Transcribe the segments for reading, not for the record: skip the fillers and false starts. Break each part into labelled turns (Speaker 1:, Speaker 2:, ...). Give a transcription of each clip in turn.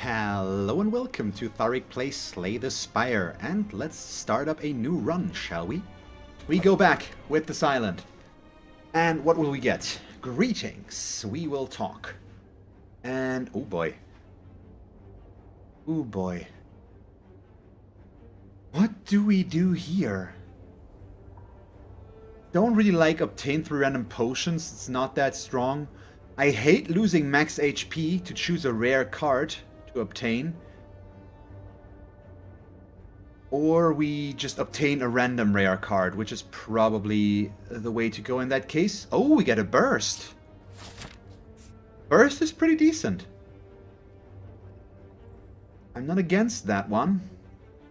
Speaker 1: Hello and welcome to Thalric plays Slay the Spire, and let's start up a new run, shall we? We go back with the silent. And what will we get? Greetings, we will talk. And, oh boy. Oh boy. What do we do here? Don't really like obtain through random potions, it's not that strong. I hate losing max HP to choose a rare card to obtain. Or we just obtain a random rare card, which is probably the way to go in that case. Oh, we get a burst. Burst is pretty decent. I'm not against that one.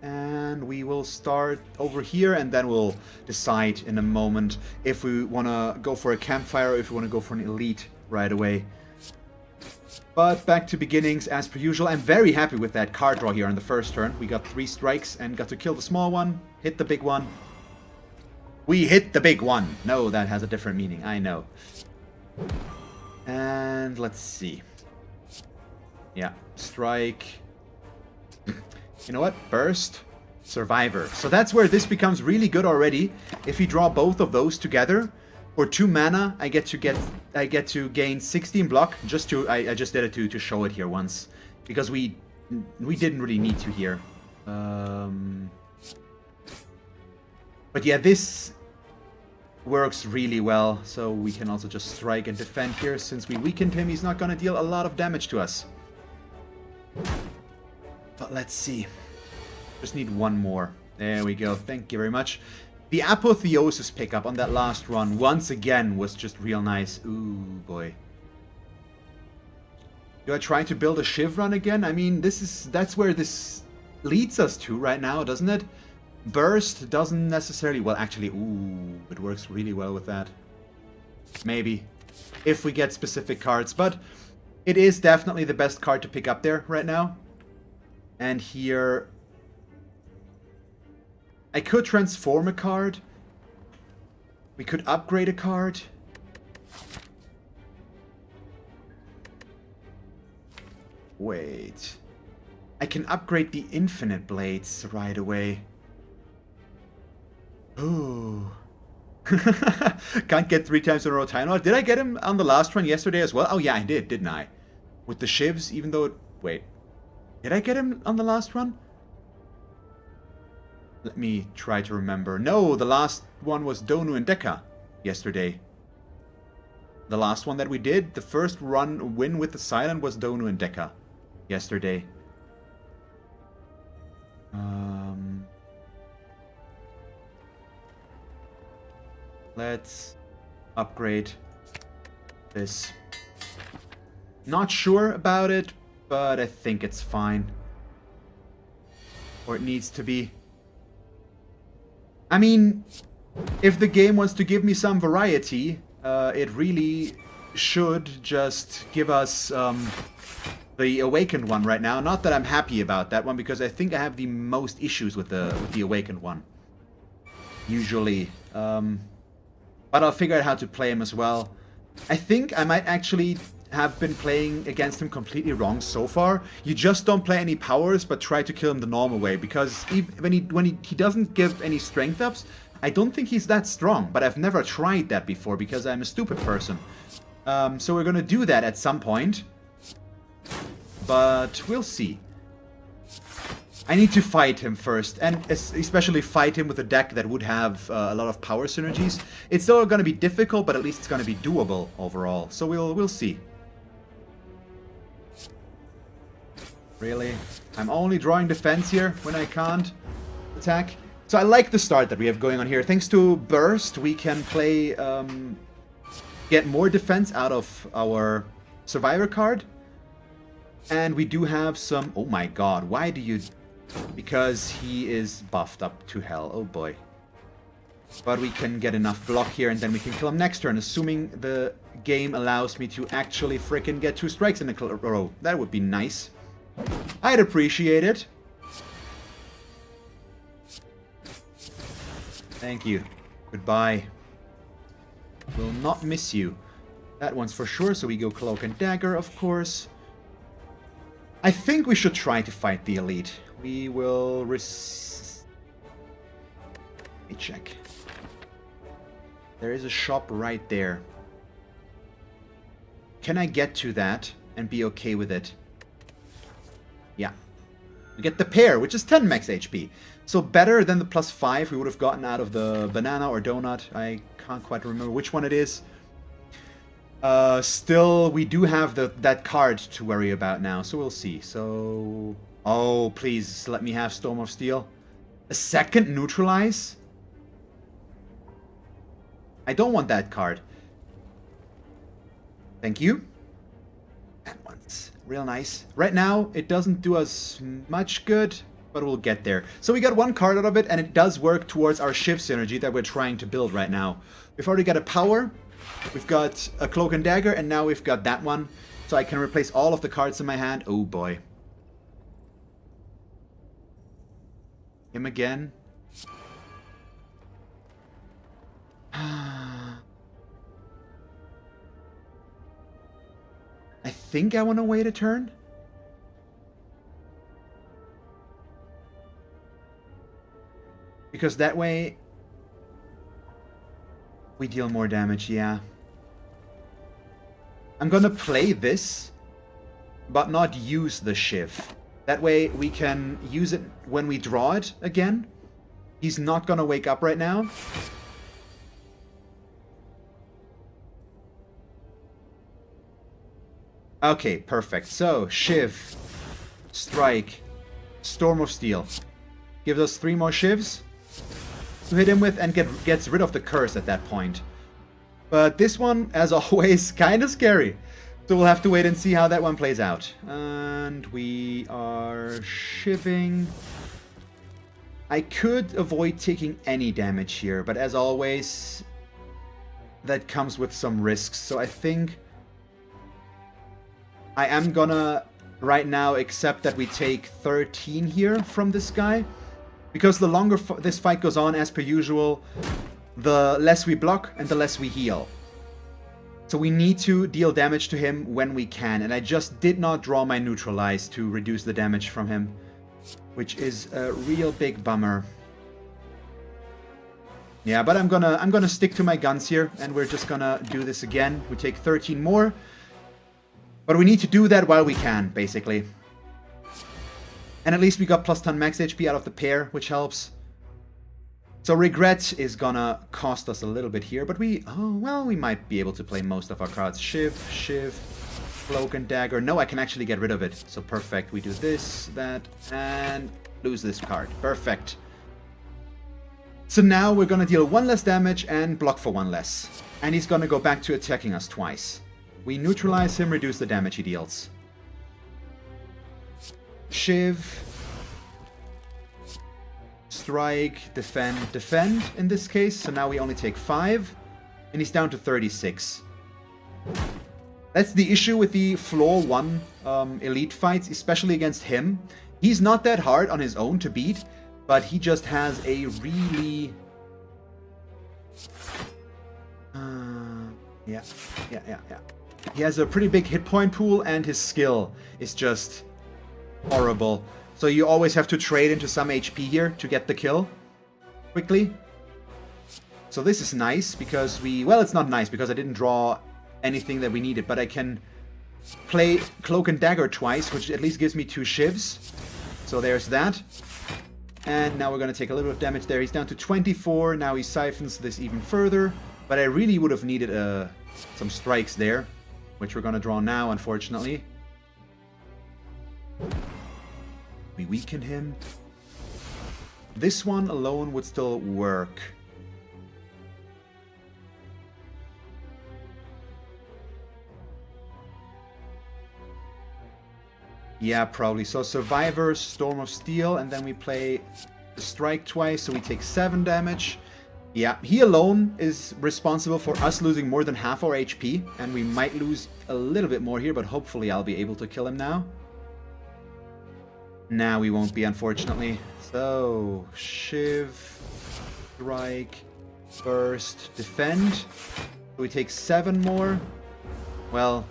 Speaker 1: And we will start over here, and then we'll decide in a moment if we want to go for a campfire or if we want to go for an elite right away. But back to beginnings as per usual. I'm very happy with that card draw here on the first turn. We got 3 strikes and got to kill the small one, hit the big one. We hit the big one! No, that has a different meaning, I know. And let's see. Yeah, strike. You know what? Burst, Survivor. So that's where this becomes really good already. If we draw both of those together, for 2 mana, I get to gain 16 block. I just did it to show it here once, because we didn't really need to here. But yeah, this works really well. So we can also just strike and defend here. Since we weakened him, he's not gonna deal a lot of damage to us. But let's see. Just need one more. There we go. Thank you very much. The Apotheosis pickup on that last run, once again, was just real nice. Ooh, boy. Do I try to build a Shiv run again? I mean, that's where this leads us to right now, doesn't it? Burst doesn't necessarily... Well, actually, ooh, it works really well with that. Maybe. If we get specific cards. But it is definitely the best card to pick up there right now. And here... I could transform a card. We could upgrade a card. Wait. I can upgrade the Infinite Blades right away. Ooh. Can't get 3 times in a row Time Lord. Did I get him on the last run yesterday as well? Oh yeah, I did, didn't I? With the Shivs, even though... Wait. Did I get him on the last run? Let me try to remember. No, the last one was Donu and Deka yesterday. The last one that we did, the first win with the Silent was Donu and Deka yesterday. Let's upgrade this. Not sure about it, but I think it's fine. Or it needs to be. I mean, if the game wants to give me some variety, it really should just give us the Awakened one right now. Not that I'm happy about that one, because I think I have the most issues with the Awakened one. Usually. But I'll figure out how to play him as well. I think I might actually have been playing against him completely wrong so far. You just don't play any powers, but try to kill him the normal way, because when he doesn't give any strength ups, I don't think he's that strong. But I've never tried that before because I'm a stupid person. So we're gonna do that at some point, but we'll see. I need to fight him first, and especially fight him with a deck that would have a lot of power synergies. It's still gonna be difficult, but at least it's gonna be doable overall. So we'll see. Really? I'm only drawing defense here when I can't attack. So I like the start that we have going on here. Thanks to Burst, we can play, get more defense out of our Survivor card. And we do have some... Oh my god, why do you... Because he is buffed up to hell. Oh boy. But we can get enough block here, and then we can kill him next turn, assuming the game allows me to actually frickin' get 2 strikes in a row. That would be nice. I'd appreciate it. Thank you. Goodbye. Will not miss you. That one's for sure, so we go Cloak and Dagger, of course. I think we should try to fight the elite. We will Let me check. There is a shop right there. Can I get to that and be okay with it? Yeah. We get the pear, which is 10 max HP. So better than the +5 we would have gotten out of the banana or donut. I can't quite remember which one it is. Still, we do have that card to worry about now, so we'll see. So, oh, please let me have Storm of Steel. A second neutralize? I don't want that card. Thank you. That one's real nice. Right now, it doesn't do us much good, but we'll get there. So we got one card out of it, and it does work towards our shift synergy that we're trying to build right now. We've already got a power. We've got a Cloak and Dagger, and now we've got that one. So I can replace all of the cards in my hand. Oh boy. Him again. I think I want to wait a turn. Because that way we deal more damage, yeah. I'm gonna play this, but not use the Shiv. That way we can use it when we draw it again. He's not gonna wake up right now. Okay, perfect. So, Shiv, Strike, Storm of Steel. Gives us 3 more Shivs to hit him with and gets rid of the curse at that point. But this one, as always, kind of scary. So we'll have to wait and see how that one plays out. And we are shiving. I could avoid taking any damage here, but as always, that comes with some risks. So I think I am gonna, right now, accept that we take 13 here from this guy. Because the longer this fight goes on, as per usual, the less we block and the less we heal. So we need to deal damage to him when we can. And I just did not draw my neutralize to reduce the damage from him, which is a real big bummer. Yeah, but I'm gonna stick to my guns here, and we're just gonna do this again. We take 13 more. But we need to do that while we can, basically. And at least we got +10 max HP out of the pair, which helps. So Regret is gonna cost us a little bit here, but we might be able to play most of our cards. Shiv, Cloak and Dagger. No, I can actually get rid of it. So perfect. We do this, that, and lose this card. Perfect. So now we're gonna deal 1 less damage and block for 1 less. And he's gonna go back to attacking us twice. We neutralize him, reduce the damage he deals. Shiv. Strike, defend in this case. So now we only take 5. And he's down to 36. That's the issue with the floor 1 elite fights, especially against him. He's not that hard on his own to beat, but he just has a really... Yeah. He has a pretty big hit point pool, and his skill is just horrible. So you always have to trade into some HP here to get the kill quickly. So this is nice because well, it's not nice because I didn't draw anything that we needed, but I can play Cloak and Dagger twice, which at least gives me 2 Shivs. So there's that. And now we're going to take a little bit of damage there. He's down to 24. Now he siphons this even further. But I really would have needed some strikes there, which we're going to draw now, unfortunately. We weaken him. This one alone would still work. Yeah, probably. So Survivor, Storm of Steel, and then we play the Strike twice, so we take 7 damage. Yeah, he alone is responsible for us losing more than half our HP, and we might lose a little bit more here, but hopefully I'll be able to kill him now. Nah, we won't be, unfortunately. So, Shiv, Strike, Burst, Defend. So we take 7 more. Well,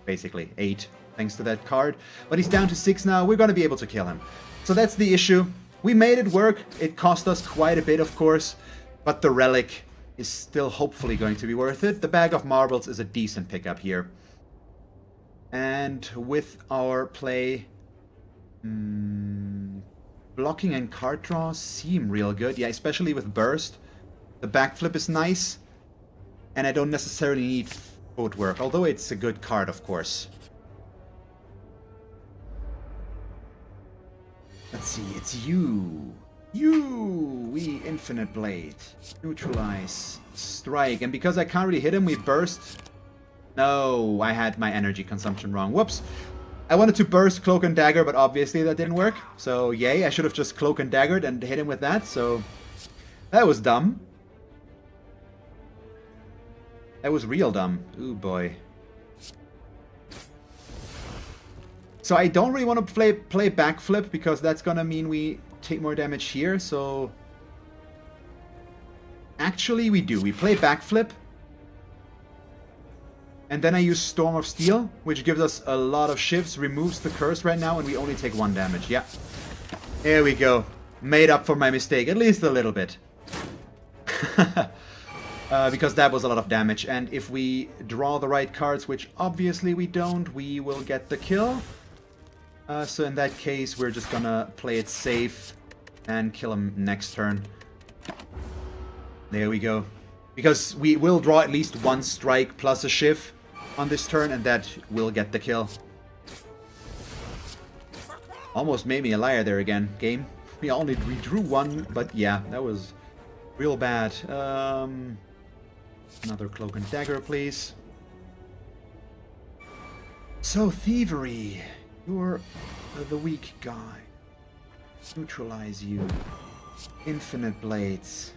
Speaker 1: basically 8. thanks to that card. But he's down to 6 now. We're going to be able to kill him. So that's the issue. We made it work. It cost us quite a bit, of course. But the relic is still hopefully going to be worth it. The bag of marbles is a decent pickup here. And with our play... blocking and card draws seem real good. Yeah, especially with burst. The backflip is nice. And I don't necessarily need footwork, although it's a good card, of course. Let's see, it's you. We Infinite Blade. Neutralize. Strike. And because I can't really hit him, we burst. No, I had my energy consumption wrong. Whoops. I wanted to burst Cloak and Dagger, but obviously that didn't work. So, yay, I should have just Cloak and Daggered and hit him with that. So, that was dumb. That was real dumb. Ooh, boy. So I don't really want to play backflip, because that's gonna mean we take more damage here, so... Actually, we do. We play backflip. And then I use Storm of Steel, which gives us a lot of shifts, removes the curse right now, and we only take 1 damage. Yeah. There we go. Made up for my mistake, at least a little bit. Because that was a lot of damage, and if we draw the right cards, which obviously we don't, we will get the kill. So in that case, we're just gonna play it safe and kill him next turn. There we go. Because we will draw at least 1 strike plus a shiv on this turn, and that will get the kill. Almost made me a liar there again, game. We drew 1, but yeah, that was real bad. Another Cloak and Dagger, please. So, Thievery. You're the weak guy. Neutralize you. Infinite Blades.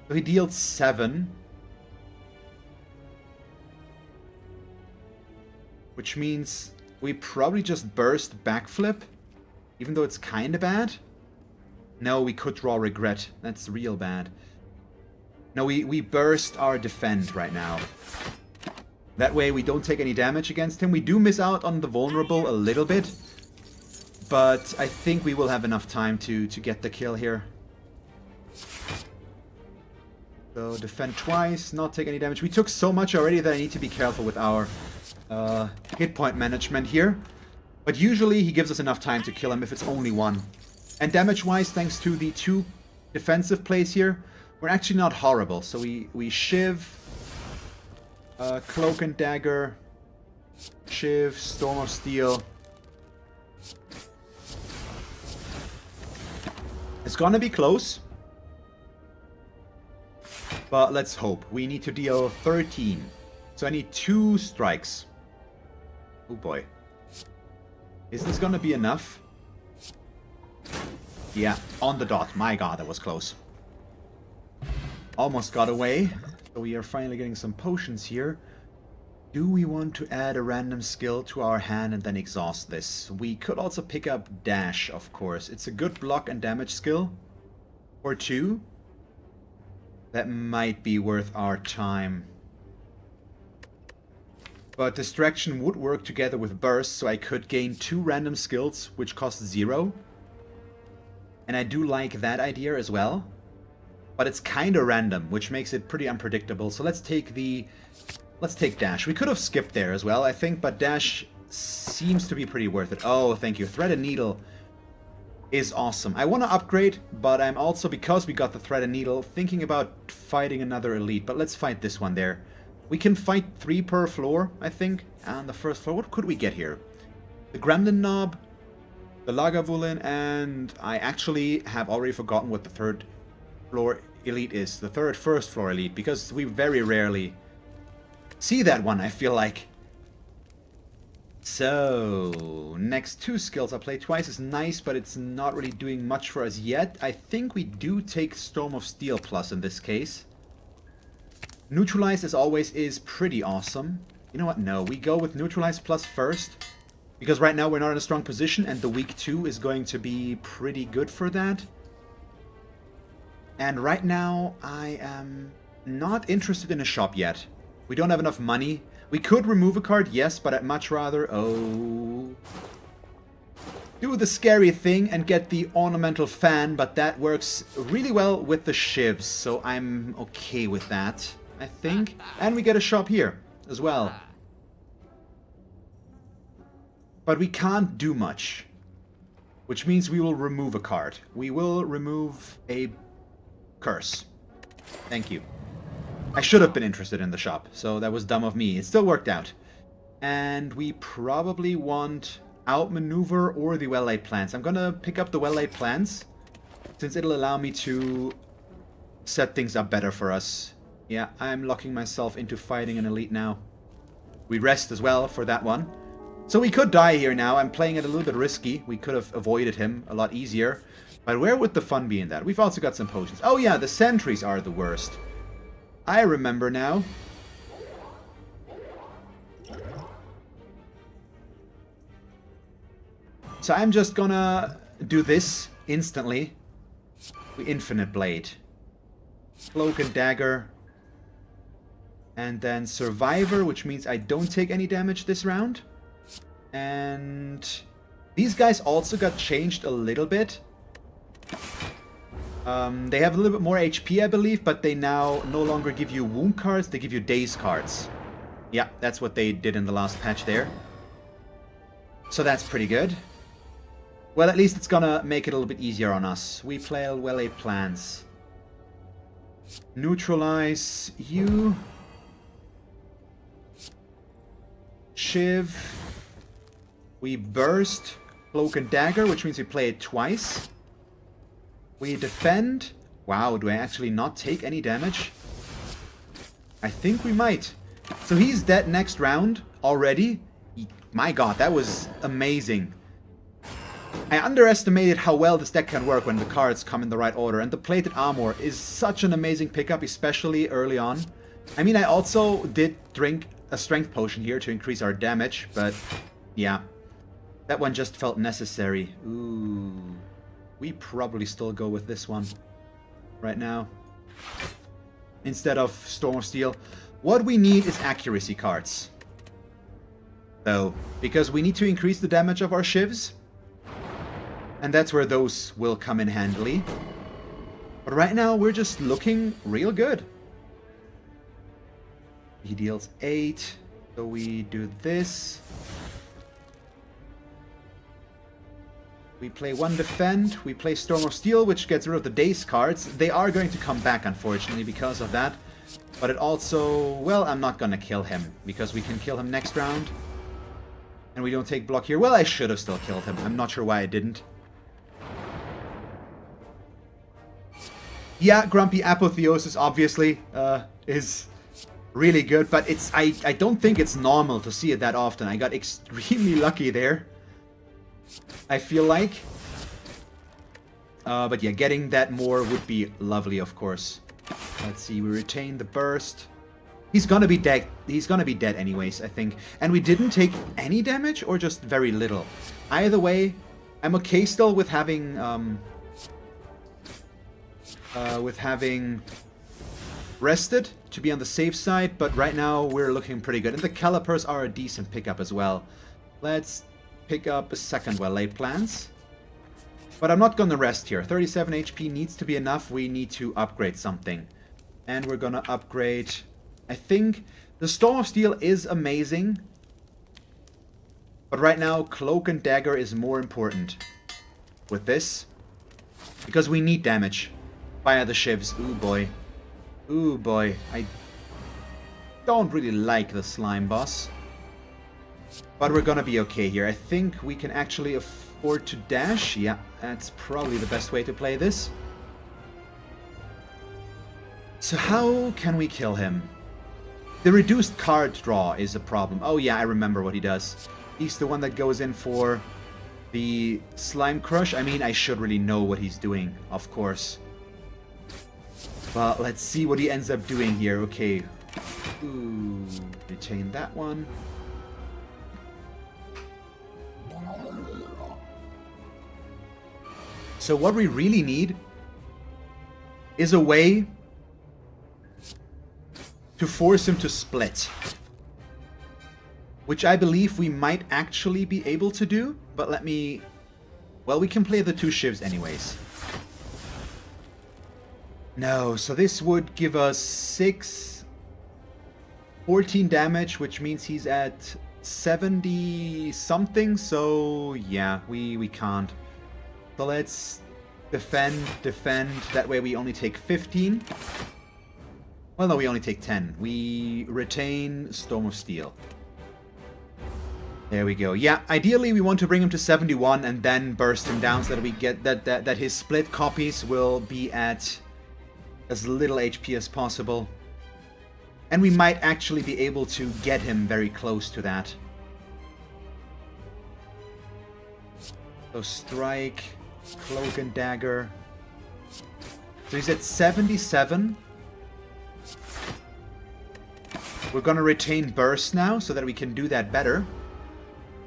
Speaker 1: So he deals 7. Which means we probably just burst backflip. Even though it's kinda bad. No, we could draw Regret. That's real bad. No, we burst our defend right now. That way we don't take any damage against him. We do miss out on the vulnerable a little bit. But I think we will have enough time to get the kill here. So defend twice, not take any damage. We took so much already that I need to be careful with our hit point management here. But usually he gives us enough time to kill him if it's only 1. And damage-wise, thanks to the 2 defensive plays here, we're actually not horrible. So we shiv, Cloak and Dagger, shiv, Storm of Steel. It's gonna be close. But let's hope. We need to deal 13. So I need 2 strikes. Oh boy. Is this gonna be enough? Yeah, on the dot. My god, that was close. Almost got away. So we are finally getting some potions here. Do we want to add a random skill to our hand and then exhaust this? We could also pick up Dash, of course. It's a good block and damage skill. Or 2. That might be worth our time. But Distraction would work together with Burst, so I could gain 2 random skills, which cost 0. And I do like that idea as well. But it's kinda random, which makes it pretty unpredictable. So let's take Dash. We could have skipped there as well, I think, but Dash seems to be pretty worth it. Oh, thank you. Thread and Needle is awesome. I want to upgrade, but I'm also, because we got the Thread and Needle, thinking about fighting another elite. But let's fight this one there. We can fight 3 per floor, I think. And the first floor, what could we get here? The Gremlin Knob, the Lagavulin, and I actually have already forgotten what the 3rd floor elite is. The first floor elite, because we very rarely see that one, I feel like. So, next 2 skills. I play twice is nice, but it's not really doing much for us yet. I think we do take Storm of Steel plus in this case. Neutralize, as always, is pretty awesome. You know what? No, we go with Neutralize plus first. Because right now we're not in a strong position, and the week 2 is going to be pretty good for that. And right now, I am not interested in a shop yet. We don't have enough money. We could remove a card, yes, but I'd much rather, do the scary thing and get the ornamental fan, but that works really well with the shivs, so I'm okay with that, I think. And we get a shop here as well. But we can't do much, which means we will remove a card. We will remove a curse. Thank you. I should have been interested in the shop, so that was dumb of me. It still worked out. And we probably want outmaneuver or the well-laid plans. I'm gonna pick up the well-laid plans, since it'll allow me to set things up better for us. Yeah, I'm locking myself into fighting an elite now. We rest as well for that one. So we could die here now. I'm playing it a little bit risky. We could have avoided him a lot easier. But where would the fun be in that? We've also got some potions. Oh yeah, the sentries are the worst. I remember now. So I'm just gonna do this instantly. The Infinite Blade. Cloak and Dagger. And then Survivor, which means I don't take any damage this round. And these guys also got changed a little bit. They have a little bit more HP, I believe, but they now no longer give you wound cards, they give you daze cards. Yeah, that's what they did in the last patch there. So that's pretty good. Well, at least it's gonna make it a little bit easier on us. We play well-laid plans. Neutralize you. Shiv. We burst Cloak and Dagger, which means we play it twice. We defend. Wow, do I actually not take any damage? I think we might. So he's dead next round already. My god, that was amazing. I underestimated how well this deck can work when the cards come in the right order. And the plated armor is such an amazing pickup, especially early on. I mean, I also did drink a strength potion here to increase our damage, but yeah. That one just felt necessary. Ooh. We probably still go with this one right now. Instead of Storm of Steel. What we need is accuracy cards. Though, because we need to increase the damage of our shivs. And that's where those will come in handily. But right now, we're just looking real good. He deals 8. So we do this. We play 1 defend, we play Storm of Steel, which gets rid of the daze cards. They are going to come back, unfortunately, because of that. But it also... Well, I'm not gonna kill him, because we can kill him next round. And we don't take block here. Well, I should have still killed him. I'm not sure why I didn't. Yeah, Grumpy Apotheosis, obviously, is really good. But it's I don't think it's normal to see it that often. I got extremely lucky there. I feel like. But yeah, getting that more would be lovely, of course. Let's see, we retain the burst. He's gonna be dead. He's gonna be dead anyways, I think. And we didn't take any damage, or just very little. Either way, I'm okay still with having rested to be on the safe side. But right now we're looking pretty good, and the calipers are a decent pickup as well. Let's pick up a second well-laid plans. But I'm not gonna rest here. 37 HP needs to be enough. We need to upgrade something. And we're gonna upgrade... I think the Storm of Steel is amazing. But right now, Cloak and Dagger is more important. With this. Because we need damage. Via the shivs. Ooh boy. Ooh boy. I don't really like the slime boss. But we're gonna be okay here. I think we can actually afford to dash. Yeah, that's probably the best way to play this. So how can we kill him? The reduced card draw is a problem. Oh yeah, I remember what he does. He's the one that goes in for the Slime Crush. I mean, I should really know what he's doing, of course. But let's see what he ends up doing here. Okay. Ooh, retain that one. So what we really need is a way to force him to split. which I believe we might actually be able to do, but let me... Well, we can play the 2 shivs anyways. No, so this would give us 14 damage, which means he's at 70 something, so yeah, we can't. So let's defend, that way we only take 15. Well, no, we only take 10. We retain Storm of Steel. There we go. Yeah, ideally we want to bring him to 71 and then burst him down so that we get that his split copies will be at as little HP as possible. And we might actually be able to get him very close to that. So strike, cloak and dagger. So he's at 77. We're gonna retain burst now so that we can do that better.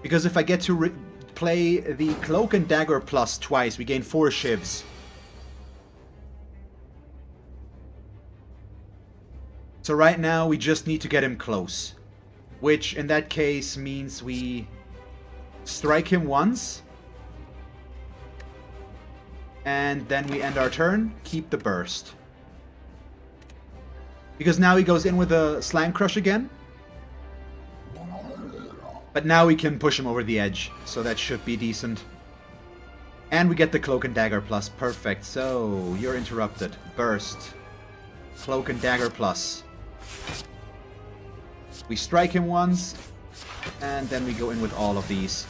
Speaker 1: Because if I get to play the cloak and dagger plus twice, we gain 4 shivs. So right now we just need to get him close. Which in that case means we strike him once. And then we end our turn, keep the burst. Because now he goes in with a Slime Crush again. But now we can push him over the edge, so that should be decent. And we get the Cloak and Dagger plus, perfect. So, you're interrupted. Burst. Cloak and Dagger plus. We strike him once, and then we go in with all of these.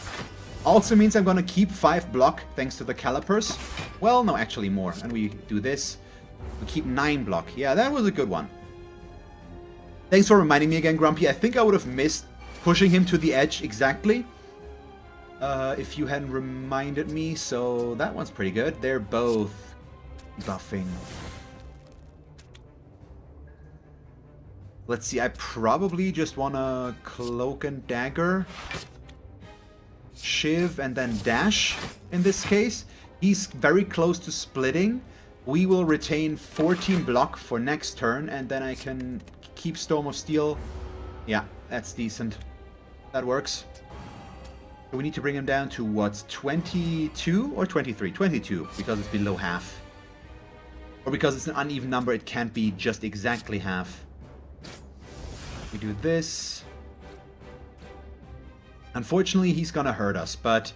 Speaker 1: Also means I'm gonna keep 5 block, thanks to the calipers. Well, no, actually more. And we do this. We keep 9 block. Yeah, that was a good one. Thanks for reminding me again, Grumpy. I think I would have missed pushing him to the edge exactly if you hadn't reminded me. So that one's pretty good. They're both buffing. Let's see, I probably just want to Cloak and Dagger, Shiv, and then Dash in this case. He's very close to splitting. We will retain 14 block for next turn, and then I can keep Storm of Steel. Yeah, that's decent. That works. So we need to bring him down to what, 22 or 23? 22, because it's below half. Or because it's an uneven number, it can't be just exactly half. We do this. Unfortunately, he's gonna hurt us, but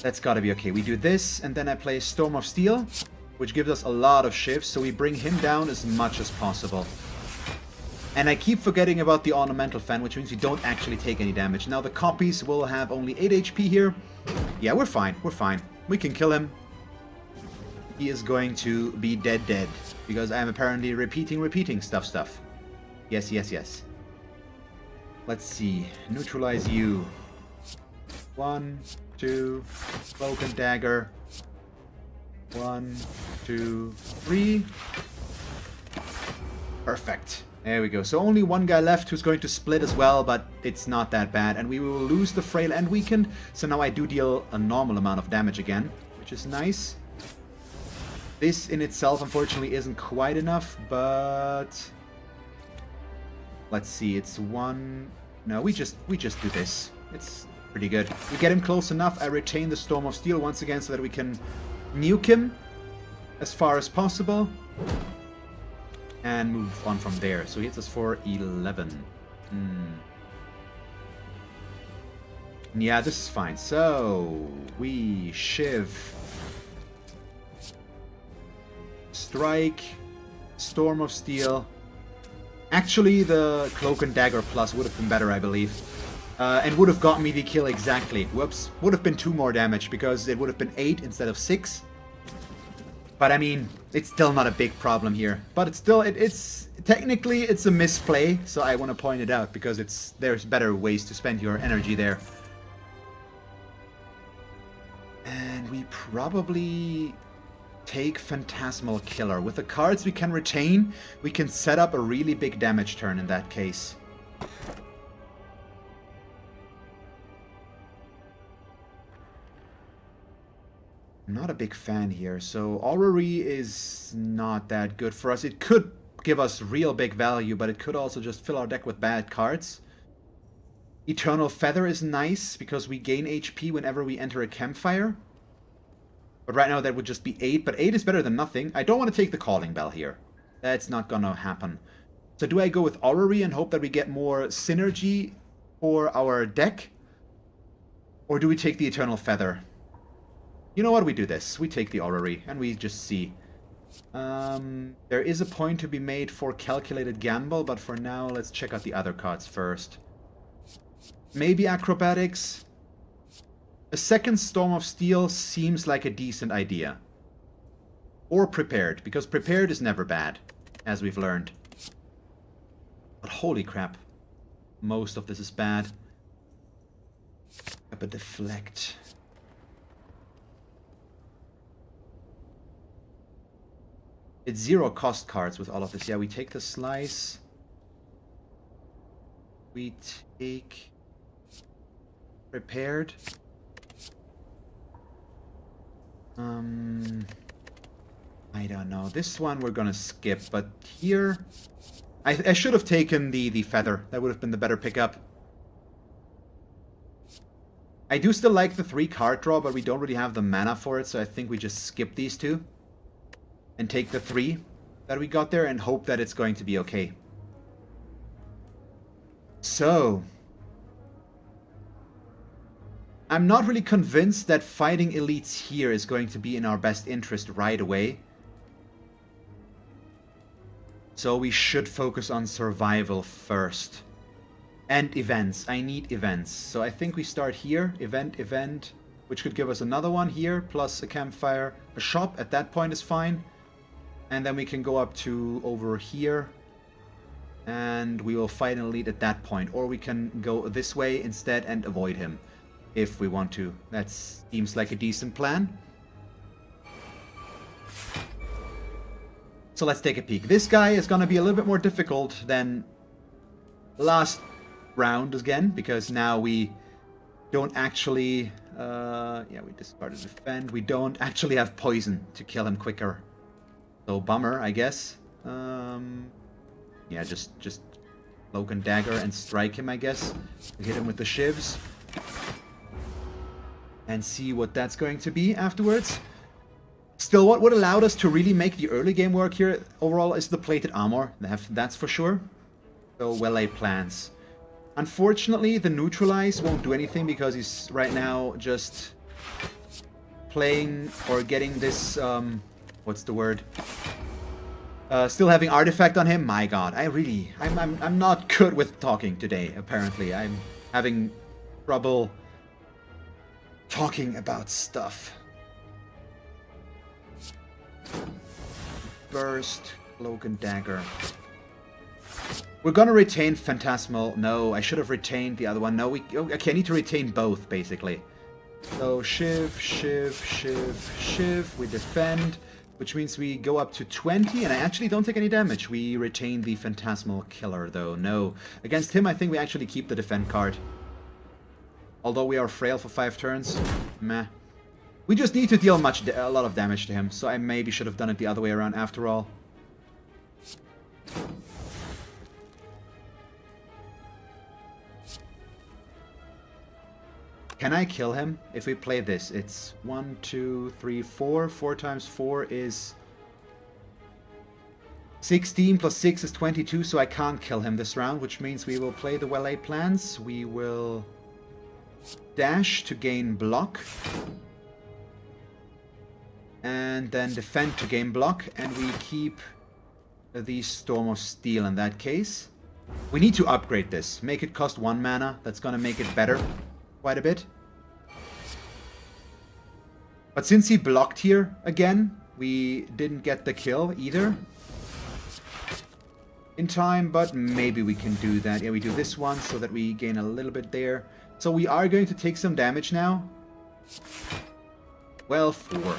Speaker 1: that's gotta be okay. We do this, and then I play Storm of Steel, which gives us a lot of shifts, so we bring him down as much as possible. And I keep forgetting about the Ornamental Fan, which means we don't actually take any damage. Now the copies will have only 8 HP here. Yeah, we're fine, we're fine. We can kill him. He is going to be dead, because I am apparently repeating stuff. Yes, yes, yes. Let's see. Neutralize you. 1, 2, Cloak and Dagger. 1, 2, 3. Perfect. There we go. So only one guy left who's going to split as well, but it's not that bad. And we will lose the Frail and Weakened. So now I do deal a normal amount of damage again, which is nice. This in itself, unfortunately, isn't quite enough, but... Let's see, it's 1... No, we just do this. It's pretty good. We get him close enough. I retain the Storm of Steel once again so that we can nuke him as far as possible. And move on from there. So he hits us for 11. Yeah, this is fine. So, we Shiv... Strike, Storm of Steel. Actually, the Cloak and Dagger plus would have been better, I believe. And would have got me the kill exactly. Whoops. Would have been 2 more damage, because it would have been 8 instead of 6. But I mean, it's still not a big problem here. But it's still, it's technically, it's a misplay, so I want to point it out, because there's better ways to spend your energy there. And we probably... take Phantasmal Killer. With the cards we can retain, we can set up a really big damage turn in that case. Not a big fan here, so Orrery is not that good for us. It could give us real big value, but it could also just fill our deck with bad cards. Eternal Feather is nice because we gain HP whenever we enter a campfire. But right now that would just be 8, but 8 is better than nothing. I don't want to take the Calling Bell here. That's not gonna happen. So do I go with Orrery and hope that we get more synergy for our deck? Or do we take the Eternal Feather? You know what, we do this. We take the Orrery and we just see. There is a point to be made for Calculated Gamble, but for now let's check out the other cards first. Maybe Acrobatics. A second Storm of Steel seems like a decent idea. Or Prepared, because Prepared is never bad, as we've learned. But holy crap. Most of this is bad. But Deflect. It's 0 cost cards with all of this. Yeah, we take the Slice. We take... Prepared. I don't know. This one we're gonna skip, but here... I should have taken the Feather. That would have been the better pickup. I do still like the 3 card draw, but we don't really have the mana for it, so I think we just skip these 2. And take the 3 that we got there and hope that it's going to be okay. So... I'm not really convinced that fighting elites here is going to be in our best interest right away. So we should focus on survival first. And events. I need events. So I think we start here. Event, which could give us another one here, plus a campfire. A shop at that point is fine. And then we can go up to over here. And we will fight an elite at that point. Or we can go this way instead and avoid him. If we want to. That seems like a decent plan. So let's take a peek. This guy is going to be a little bit more difficult than last round again, because now we don't actually... yeah, we discarded Defend. We don't actually have Poison to kill him quicker. So bummer, I guess. Yeah, just Cloak and Dagger and strike him, I guess. Hit him with the shivs. And see what that's going to be afterwards. Still, what would allowed us to really make the early game work here overall is the plated armor. That's for sure. So well-laid plans. Unfortunately, the neutralize won't do anything because he's right now just playing or getting this, what's the word? Still having artifact on him. My god, I'm not good with talking today, apparently. I'm having trouble talking about stuff. Burst, Cloak and Dagger. We're gonna retain Phantasmal. No, I should have retained the other one. No, okay, I need to retain both, basically. So, Shiv, Shiv, Shiv, Shiv. We defend, which means we go up to 20, and I actually don't take any damage. We retain the Phantasmal Killer, though. No. Against him, I think we actually keep the defend card. Although we are frail for 5 turns. Meh. We just need to deal a lot of damage to him, so I maybe should have done it the other way around after all. Can I kill him if we play this? It's 1, 2, 3, 4. 4 times 4 is 16 plus 6 is 22, so I can't kill him this round, which means we will play the well-laid plans. We will dash to gain block. And then defend to gain block. And we keep the Storm of Steel in that case. We need to upgrade this. Make it cost 1 mana. That's going to make it better quite a bit. But since he blocked here again, we didn't get the kill either in time, but maybe we can do that. Yeah, we do this one so that we gain a little bit there. So we are going to take some damage now. Well, 4.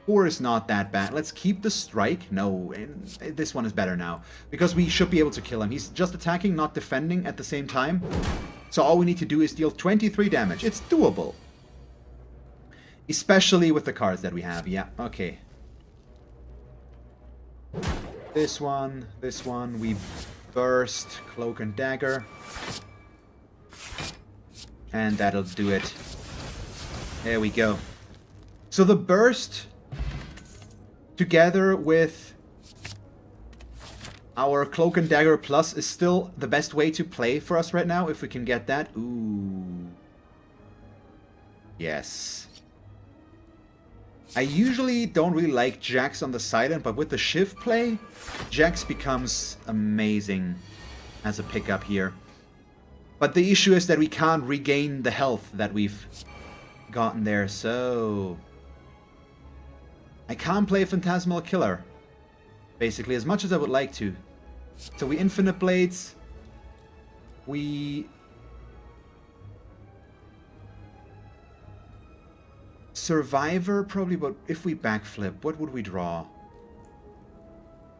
Speaker 1: 4 is not that bad. Let's keep the strike. No, and this one is better now. Because we should be able to kill him. He's just attacking, not defending at the same time. So all we need to do is deal 23 damage. It's doable. Especially with the cards that we have. Yeah, okay. This one, we burst, Cloak and Dagger. And that'll do it. There we go. So the burst, together with our Cloak and Dagger Plus, is still the best way to play for us right now, if we can get that. Ooh. Yes. I usually don't really like Jax on the side end, but with the Shiv play, Jax becomes amazing as a pickup here. But the issue is that we can't regain the health that we've gotten there, so I can't play Phantasmal Killer, basically, as much as I would like to. So we Infinite Blades, we Survivor probably, but if we backflip, what would we draw?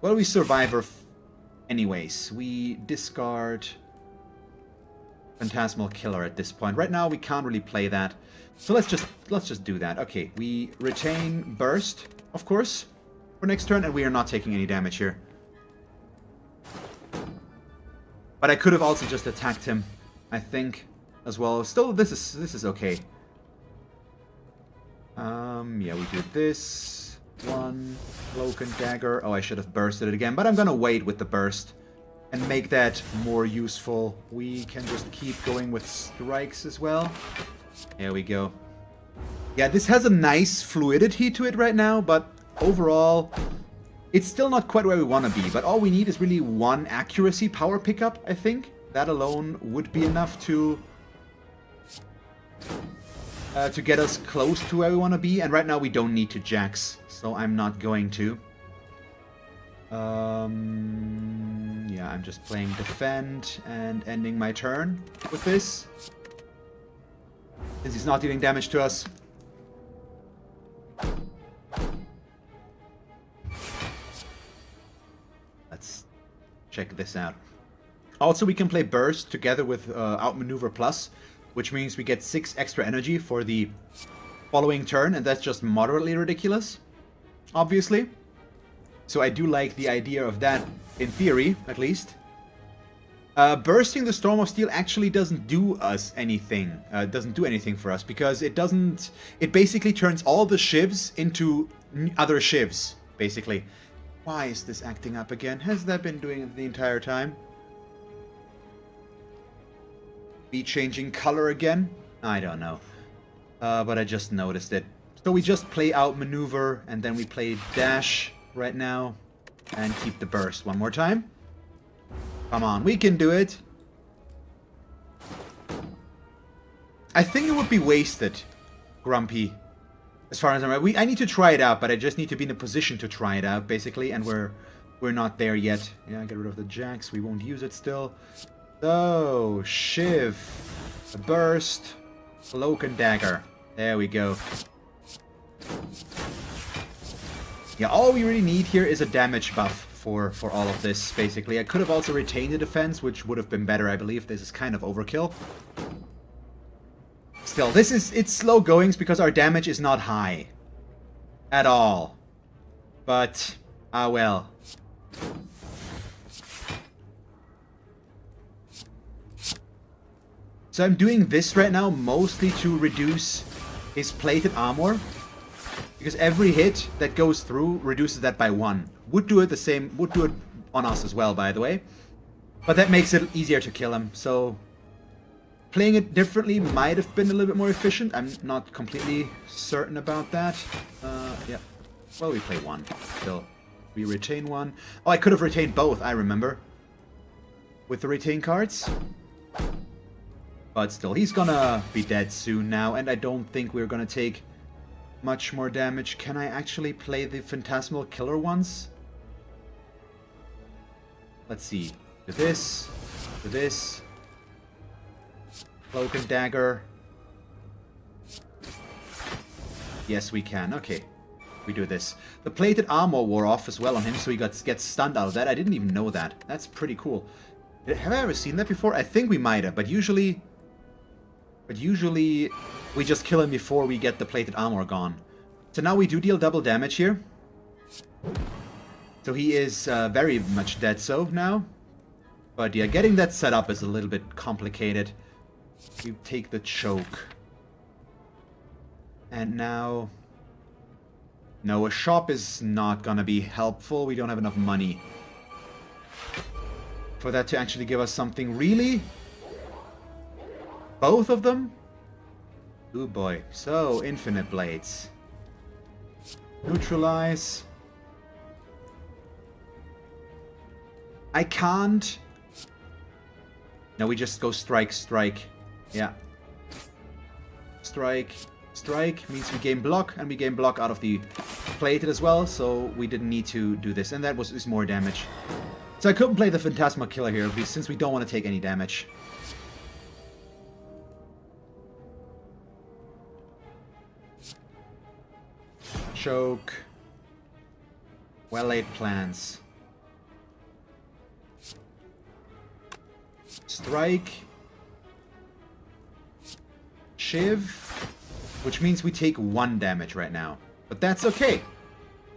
Speaker 1: Well, we Survivor anyways. We discard Phantasmal Killer at this point. Right now we can't really play that. So let's just do that. Okay, we retain Burst, of course, for next turn, and we are not taking any damage here. But I could have also just attacked him, I think, as well. Still, this is okay. Yeah, we do this. One, Cloak and Dagger. Oh, I should have bursted it again, but I'm gonna wait with the burst and make that more useful. We can just keep going with strikes as well. There we go. Yeah, this has a nice fluidity to it right now, but overall, it's still not quite where we want to be. But all we need is really one accuracy power pickup, I think. That alone would be enough to get us close to where we want to be. And right now we don't need to Jax, so I'm not going to. Yeah, I'm just playing defend and ending my turn with this, since he's not dealing damage to us. Let's check this out. Also, we can play Burst together with Outmaneuver Plus, which means we get 6 extra energy for the following turn, and that's just moderately ridiculous, obviously. So I do like the idea of that, in theory, at least. Bursting the Storm of Steel actually doesn't do us anything. Doesn't do anything for us, because it doesn't... It basically turns all the shivs into other shivs, basically. Why is this acting up again? Has that been doing it the entire time? Be changing color again? I don't know. But I just noticed it. So we just play out maneuver, and then we play dash right now, and keep the burst one more time. Come on, we can do it. I think it would be wasted, Grumpy, as far as I'm aware. I need to try it out, but I just need to be in a position to try it out, basically, and we're not there yet. Yeah, get rid of the Jax. We won't use it still. So, Shiv, a burst, Cloak and Dagger. There we go. Yeah, all we really need here is a damage buff for all of this, basically. I could have also retained the defense, which would have been better, I believe. This is kind of overkill. Still, it's slow goings because our damage is not high. At all. But, ah well. So I'm doing this right now mostly to reduce his plated armor, because every hit that goes through reduces that by 1. Would do it on us as well, by the way. But that makes it easier to kill him, so playing it differently might have been a little bit more efficient. I'm not completely certain about that. Yeah. Well, we play 1. Still, we retain 1. Oh, I could have retained both, I remember, with the retain cards. But still, he's gonna be dead soon now, and I don't think we're gonna take much more damage. Can I actually play the Phantasmal Killer ones? Let's see. Do this. Do this. Cloak and Dagger. Yes, we can. Okay. We do this. The plated armor wore off as well on him, so he gets stunned out of that. I didn't even know that. That's pretty cool. Have I ever seen that before? I think we might have, but usually we just kill him before we get the plated armor gone. So now we do deal double damage here. So he is very much dead so now. But yeah, getting that set up is a little bit complicated. You take the choke. And now... No, a shop is not gonna be helpful. We don't have enough money for that to actually give us something. Really? Both of them? Oh boy. So, infinite blades. Neutralize. I can't. No, we just go strike, strike. Yeah. Strike. Strike means we gain block, and we gain block out of the plated as well, so we didn't need to do this, and that is more damage. So I couldn't play the Phantasmal Killer here, since we don't want to take any damage. Choke. Well-laid plans. Strike. Shiv. Which means we take 1 damage right now. But that's okay,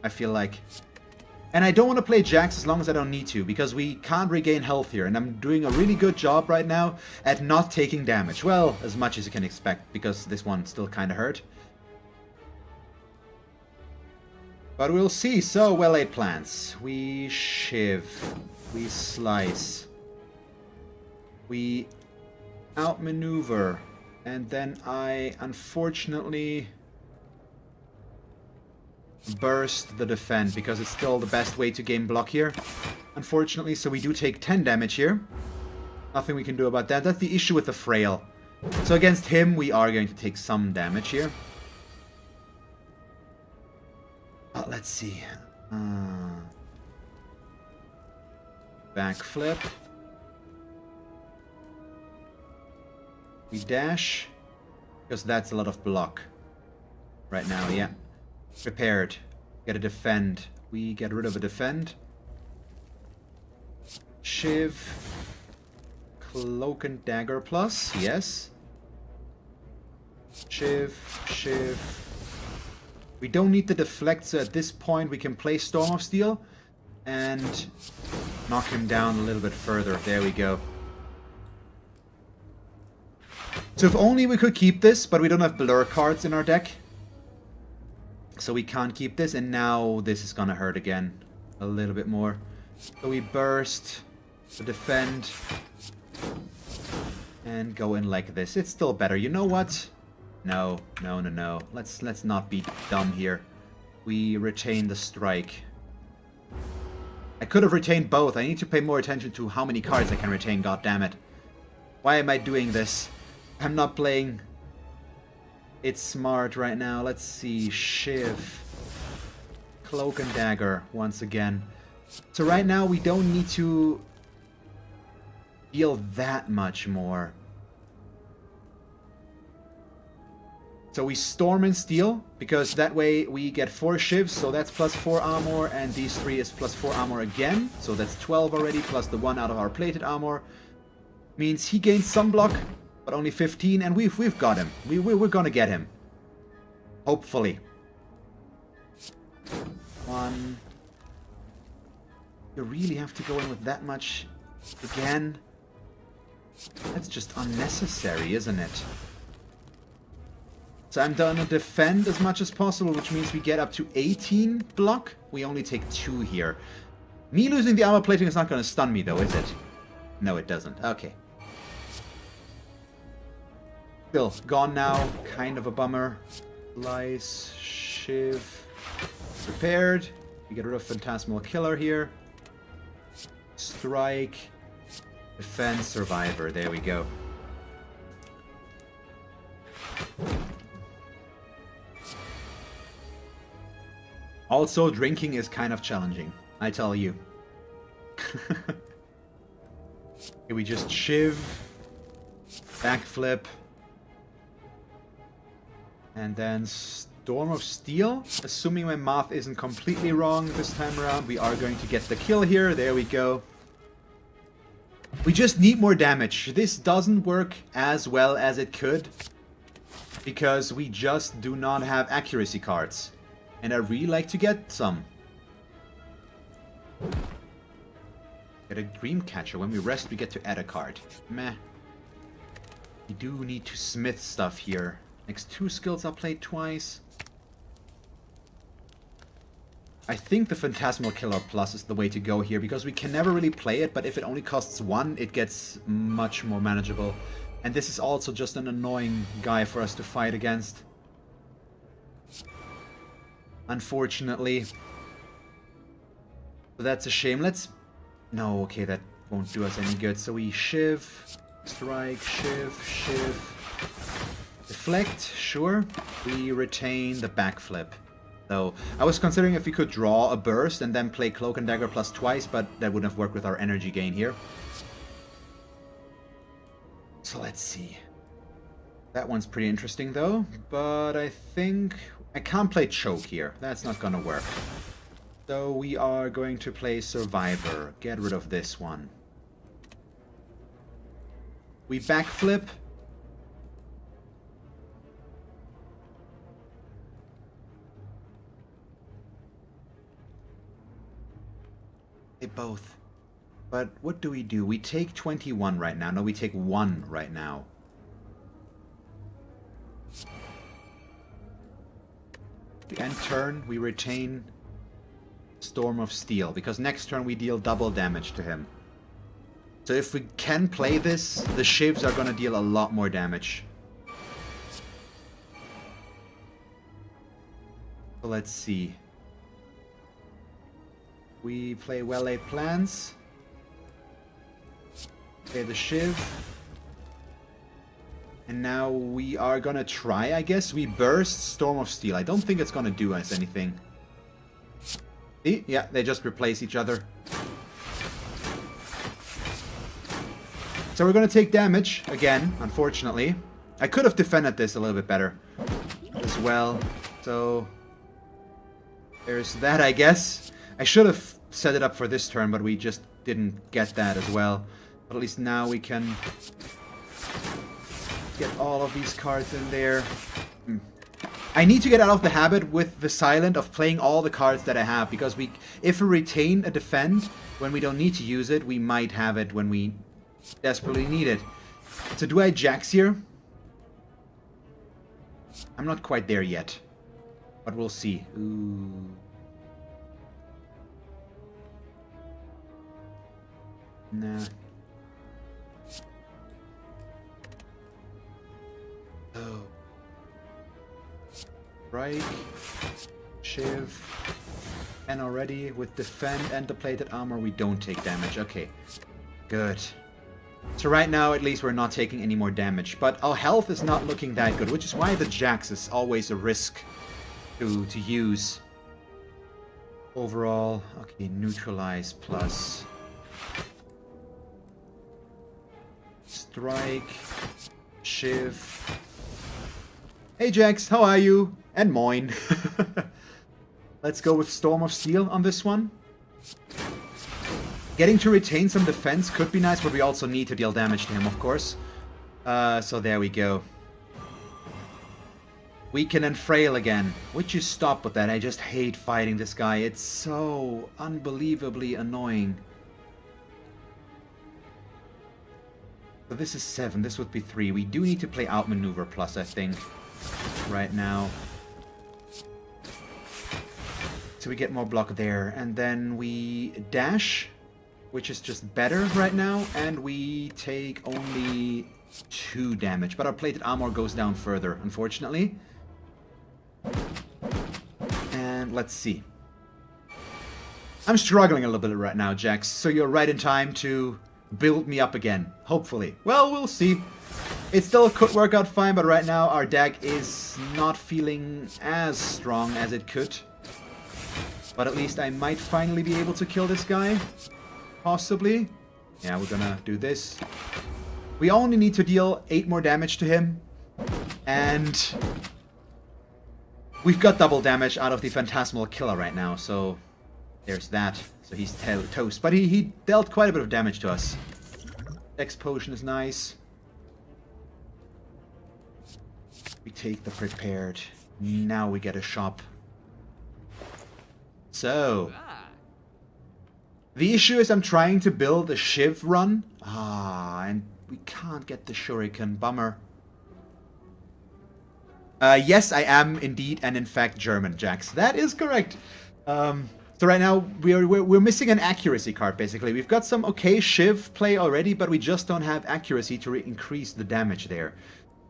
Speaker 1: I feel like. And I don't want to play Jax as long as I don't need to, because we can't regain health here. And I'm doing a really good job right now at not taking damage. Well, as much as you can expect, because this one still kind of hurt. But we'll see. So, well-laid plans. We shiv. We slice. We outmaneuver. And then I, unfortunately, burst the defend, because it's still the best way to gain block here. Unfortunately, so we do take 10 damage here. Nothing we can do about that. That's the issue with the Frail. So against him, we are going to take some damage here. Let's see. Backflip. We dash, because that's a lot of block right now, yeah. Prepared. Get a defend. We get rid of a defend. Shiv. Cloak and dagger plus, yes. Shiv, shiv. We don't need the deflect, so at this point we can play Storm of Steel and knock him down a little bit further. There we go. So if only we could keep this, but we don't have blur cards in our deck. So we can't keep this, and now this is gonna hurt again. A little bit more. So we burst, defend, and go in like this. It's still better. You know what? No, no, no, no. Let's not be dumb here. We retain the strike. I could have retained both. I need to pay more attention to how many cards I can retain, goddammit. Why am I doing this? I'm not playing it smart right now. Let's see. Shiv. Cloak and dagger once again. So right now we don't need to deal that much more. So we storm and steal, because that way we get 4 shivs, so that's plus 4 armor, and these 3 is plus 4 armor again. So that's 12 already, plus the 1 out of our plated armor. Means he gains some block, but only 15, and we've got him. We're gonna get him. Hopefully. 1. You really have to go in with that much again? That's just unnecessary, isn't it? So I'm gonna defend as much as possible, which means we get up to 18 block. We only take 2 here. Me losing the armor plating is not gonna stun me though, is it? No, it doesn't. Okay. Still, gone now. Kind of a bummer. Slice, shiv. Prepared. We get rid of Phantasmal Killer here. Strike. Defend, Survivor. There we go. Also, drinking is kind of challenging, I tell you. Okay, we just shiv. Backflip. And then Storm of Steel. Assuming my math isn't completely wrong this time around, we are going to get the kill here. There we go. We just need more damage. This doesn't work as well as it could, because we just do not have accuracy cards. And I really like to get some. Get a Dreamcatcher. When we rest, we get to add a card. Meh. We do need to smith stuff here. Next 2 skills are played twice. I think the Phantasmal Killer Plus is the way to go here, because we can never really play it, but if it only costs 1, it gets much more manageable. And this is also just an annoying guy for us to fight against. Unfortunately. So that's a shame. Let's... No, okay, that won't do us any good. So we shiv, strike, shiv. Deflect, sure. We retain the backflip. So I was considering if we could draw a burst and then play Cloak and Dagger plus twice, but that wouldn't have worked with our energy gain here. So let's see. That one's pretty interesting though, but I think I can't play Choke here. That's not gonna work. So we are going to play Survivor. Get rid of this one. We backflip. They both. But what do? We take 21 right now. No, we take 1 right now. We end turn, we retain Storm of Steel, because next turn we deal double damage to him. So if we can play this, the shivs are gonna deal a lot more damage. So let's see. We play well-laid plans. Play the shiv. And now we are gonna try, I guess. We burst Storm of Steel. I don't think it's gonna do us anything. See? Yeah, they just replace each other. So we're gonna take damage again, unfortunately. I could have defended this a little bit better as well. So there's that, I guess. I should have set it up for this turn, but we just didn't get that as well. But at least now we can get all of these cards in there. I need to get out of the habit with the Silent of playing all the cards that I have, because if we retain a defend when we don't need to use it, we might have it when we desperately need it. So do I Jax here? I'm not quite there yet, but we'll see. Ooh. Nah. Oh. Strike. Shiv. And already with defend and the plated armor we don't take damage. Okay. Good. So right now at least we're not taking any more damage. But our health is not looking that good, which is why the Jax is always a risk to use. Overall, okay, neutralize plus strike, shiv. Hey Jax, how are you? And moin. Let's go with Storm of Steel on this one. Getting to retain some defense could be nice, but we also need to deal damage to him, of course. So there we go. Weaken and Frail again. Would you stop with that? I just hate fighting this guy. It's so unbelievably annoying. So this is 7. This would be 3. We do need to play Outmaneuver plus, I think, right now. So we get more block there. And then we dash, which is just better right now. And we take only 2 damage. But our plated armor goes down further, unfortunately. And let's see. I'm struggling a little bit right now, Jax. So you're right in time to build me up again, hopefully. Well, we'll see. It still could work out fine, but right now our deck is not feeling as strong as it could. But at least I might finally be able to kill this guy. Possibly. Yeah, we're gonna do this. We only need to deal 8 more damage to him. And we've got double damage out of the Phantasmal Killer right now, so there's that. So he's toast. But he dealt quite a bit of damage to us. Dex Potion is nice. We take the Prepared. Now we get a shop. So the issue is I'm trying to build a Shiv run. And we can't get the Shuriken. Bummer. Yes, I am indeed and in fact German, Jax. That is correct. So right now we're missing an accuracy card, basically. We've got some okay Shiv play already, but we just don't have accuracy to increase the damage there.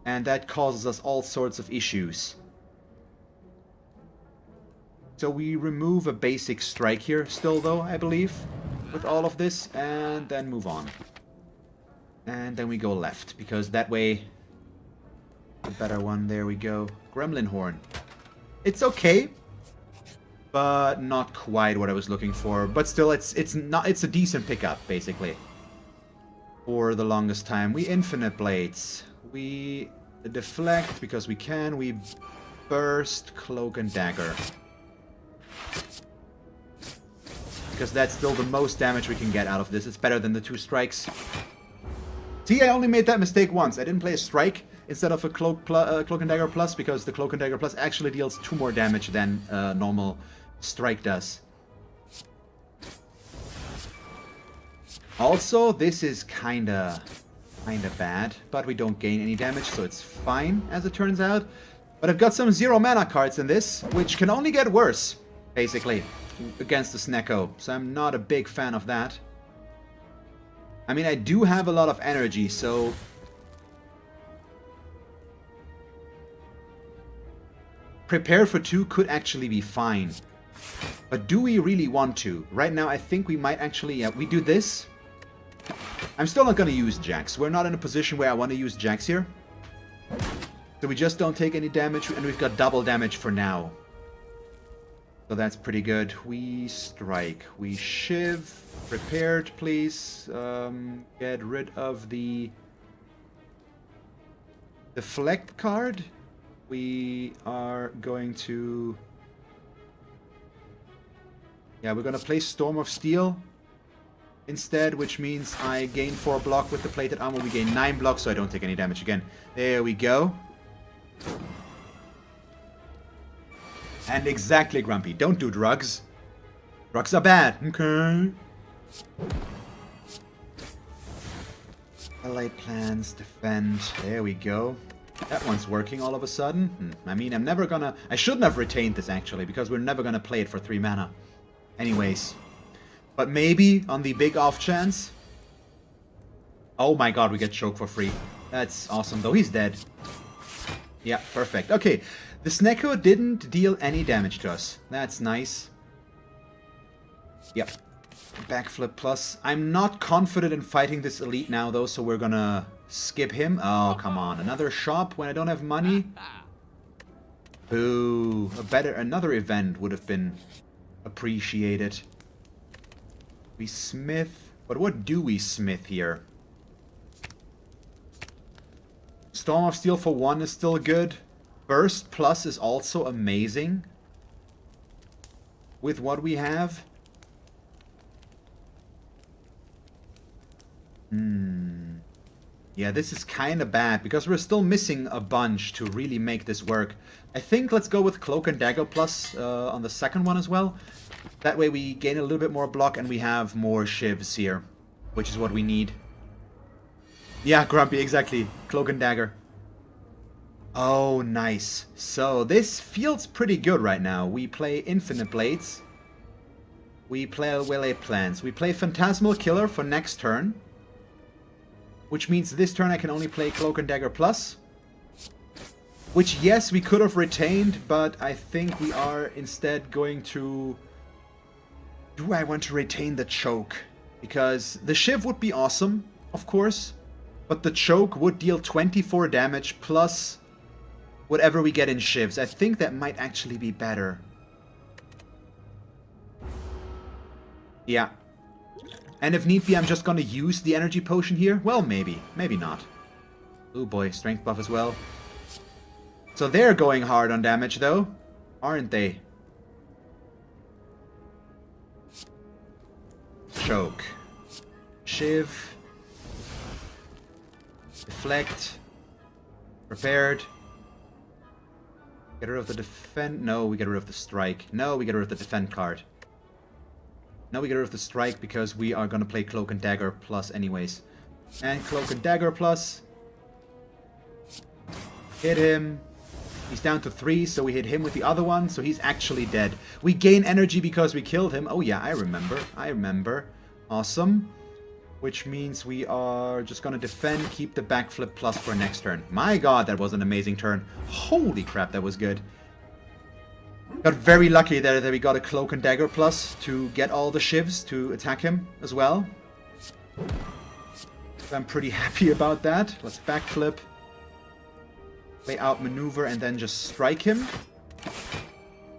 Speaker 1: And that causes us all sorts of issues. So we remove a basic strike here still, though, I believe, with all of this, and then move on. And then we go left, because that way... A better one, there we go. Gremlin Horn. It's okay, but not quite what I was looking for. But still, it's a decent pickup, basically. For the longest time. We Infinite Blades. We deflect, because we can. We burst, Cloak and Dagger. Because that's still the most damage we can get out of this. It's better than the 2 strikes. See, I only made that mistake once. I didn't play a strike instead of a Cloak and Dagger Plus, because the Cloak and Dagger Plus actually deals 2 more damage than normal strike does. Also, this is kinda bad, but we don't gain any damage, so it's fine, as it turns out. But I've got some 0 mana cards in this, which can only get worse, basically, against the Snecko. So I'm not a big fan of that. I mean, I do have a lot of energy, so... Prepare for 2 could actually be fine. But do we really want to? Right now, I think we might actually... Yeah, we do this. I'm still not going to use Jax. We're not in a position where I want to use Jax here. So we just don't take any damage, and we've got double damage for now. So that's pretty good. We strike. We Shiv. Prepared, please. Get rid of the deflect card. We are going to... Yeah, we're going to play Storm of Steel instead, which means I gain 4 block with the plated armor. We gain 9 block, so I don't take any damage again. There we go. And exactly, Grumpy. Don't do drugs. Drugs are bad. Okay. Allied plans, defend. There we go. That one's working all of a sudden. I mean, I'm never gonna... I shouldn't have retained this, actually, because we're never gonna play it for 3 mana. Anyways. But maybe, on the big off chance... Oh my god, we get choke for free. That's awesome, though. He's dead. Yeah, perfect. Okay, the Snecko didn't deal any damage to us. That's nice. Yep. Backflip plus. I'm not confident in fighting this elite now, though, so we're gonna skip him. Oh, come on. Another shop when I don't have money? Boo. Another event would have been appreciated. We smith. But what do we smith here? Storm of Steel for 1 is still good. Burst plus is also amazing. With what we have. Yeah, this is kind of bad, because we're still missing a bunch to really make this work. I think let's go with Cloak and Dagger plus on the second one as well. That way we gain a little bit more block and we have more shivs here, which is what we need. Yeah, Grumpy, exactly. Cloak and Dagger. Oh, nice. So this feels pretty good right now. We play Infinite Blades. We play Allied Plans. We play Phantasmal Killer for next turn. Which means this turn I can only play Cloak and Dagger plus. Which, yes, we could have retained, but I think we are instead going to... Do I want to retain the choke? Because the Shiv would be awesome, of course. But the choke would deal 24 damage plus whatever we get in Shivs. I think that might actually be better. Yeah. And if need be, I'm just gonna use the energy potion here? Well, maybe. Maybe not. Oh boy, strength buff as well. So they're going hard on damage, though. Aren't they? Choke. Shiv. Deflect. Prepared. Get rid of the defend. No, we get rid of the strike. No, we get rid of the defend card. No, we get rid of the strike because we are going to play Cloak and Dagger plus anyways. And Cloak and Dagger plus. Hit him. He's down to 3, so we hit him with the other one, so he's actually dead. We gain energy because we killed him. Oh yeah, I remember. Awesome. Which means we are just gonna defend, keep the backflip plus for next turn. My god, that was an amazing turn. Holy crap, that was good. Got very lucky that we got a Cloak and Dagger plus to get all the shivs to attack him as well. So I'm pretty happy about that. Let's backflip. Play out maneuver and then just strike him.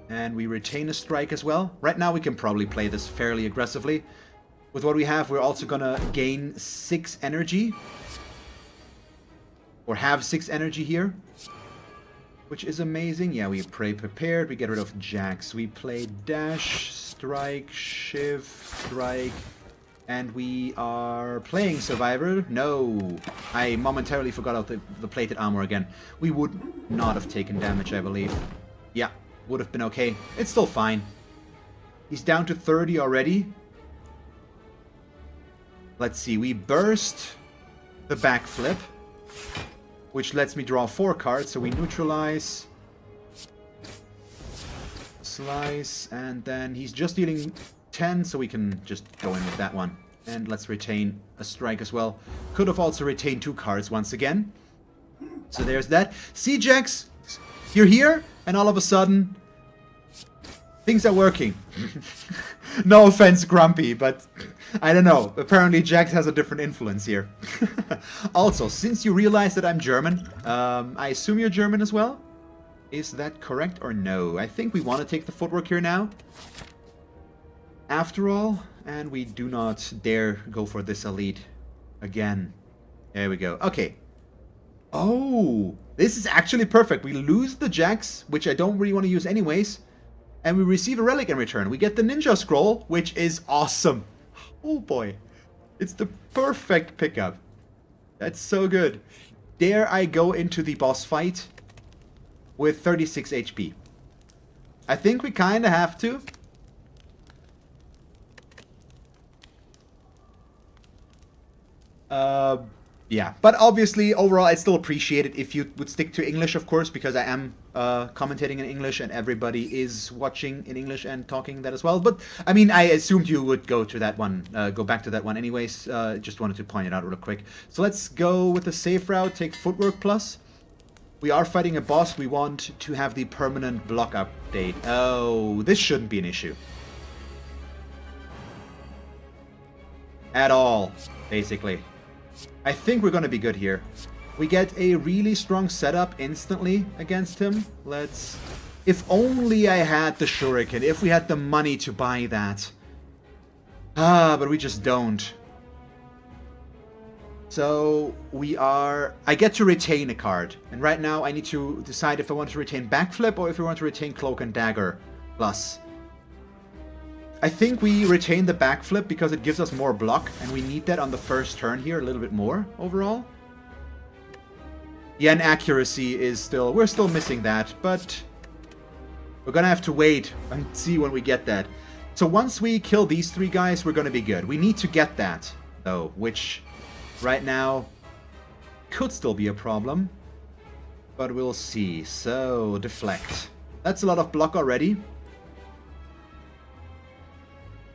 Speaker 1: And we retain a strike as well. Right now we can probably play this fairly aggressively. With what we have, we're also gonna gain 6 energy. Or have 6 energy here. Which is amazing. Yeah, we play prepared. We get rid of jacks. We play dash, strike, shiv, strike. And we are playing Survivor. No, I momentarily forgot about the plated armor again. We would not have taken damage, I believe. Yeah, would have been okay. It's still fine. He's down to 30 already. Let's see, we burst the backflip, which lets me draw 4 cards. So we neutralize, slice, and then he's just dealing 10, so we can just go in with that one. And let's retain a strike as well. Could have also retained 2 cards once again. So there's that. See, Jax, you're here, and all of a sudden, things are working. No offense, Grumpy, but I don't know. Apparently, Jax has a different influence here. Also, since you realize that I'm German, I assume you're German as well? Is that correct or no? I think we want to take the footwork here now. After all, and we do not dare go for this elite again. There we go. Okay. Oh, this is actually perfect. We lose the Jax, which I don't really want to use anyways, and we receive a relic in return. We get the Ninja Scroll, which is awesome. Oh boy. It's the perfect pickup. That's so good. Dare I go into the boss fight with 36 HP? I think we kind of have to. Yeah, but obviously, overall, I still appreciate it if you would stick to English, of course, because I am commentating in English and everybody is watching in English and talking that as well. But, I mean, I assumed you would go to that one, go back to that one anyways. Just wanted to point it out real quick. So let's go with the safe route, take footwork plus. We are fighting a boss. We want to have the permanent block update. Oh, this shouldn't be an issue. At all, basically. I think we're going to be good here. We get a really strong setup instantly against him. Let's... If only I had the Shuriken. If we had the money to buy that. But we just don't. So, we are... I get to retain a card. And right now, I need to decide if I want to retain Backflip or if I want to retain Cloak and Dagger plus. I think we retain the backflip because it gives us more block, and we need that on the first turn here a little bit more overall. Yeah, and accuracy is still... We're still missing that, but we're gonna have to wait and see when we get that. So once we kill these 3 guys, we're gonna be good. We need to get that, though, which right now could still be a problem. But we'll see. So, deflect. That's a lot of block already.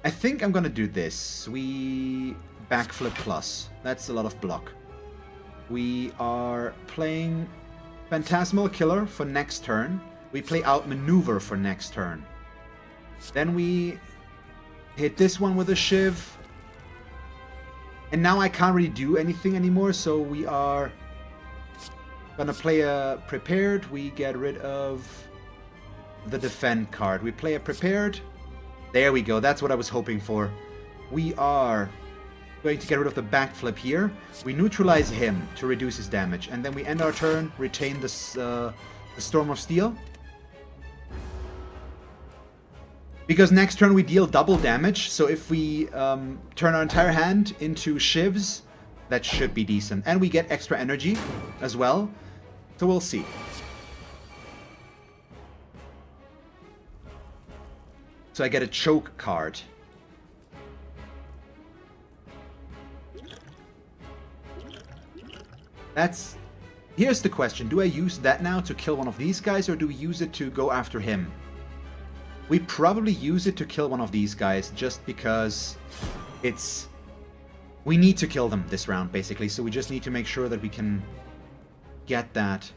Speaker 1: I think I'm gonna do this. We backflip plus. That's a lot of block. We are playing Phantasmal Killer for next turn. We play outmaneuver for next turn. Then we hit this one with a shiv. And now I can't really do anything anymore, so we are gonna play a prepared. We get rid of the defend card. We play a prepared. There we go, that's what I was hoping for. We are going to get rid of the backflip here. We neutralize him to reduce his damage. And then we end our turn, retain this, the Storm of Steel. Because next turn we deal double damage, so if we turn our entire hand into shivs, that should be decent. And we get extra energy as well, so we'll see. So I get a choke card. That's... Here's the question. Do I use that now to kill one of these guys, or do we use it to go after him? We probably use it to kill one of these guys, just because it's... We need to kill them this round, basically, so we just need to make sure that we can get that.